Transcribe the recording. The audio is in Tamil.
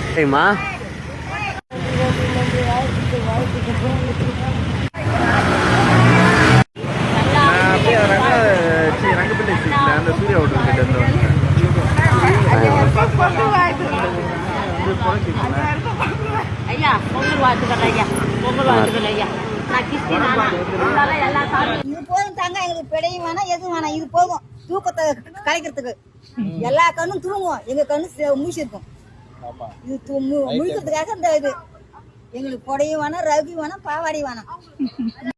சரிம்மா அந்த சூர்யா ஓட்டு ஐயா பொங்கல் வாழ்த்துக்கள் ஐயா பொங்கல் வாழ்த்துக்கள் ஐயா இது போதும் தாங்க எங்களுக்கு பிடையும் வேணாம் எதுவும் வேணாம் இது போதும் தூக்கத்தை கலைக்கிறதுக்கு எல்லா கண்ணும் தூங்குவோம் எங்க கண்ணு முடிச்சிருக்கும் இது முழிக்கிறதுக்காக இந்த இது எங்களுக்கு புடையும் வேணாம் ரவி வேணாம் பாவாடி வேணாம்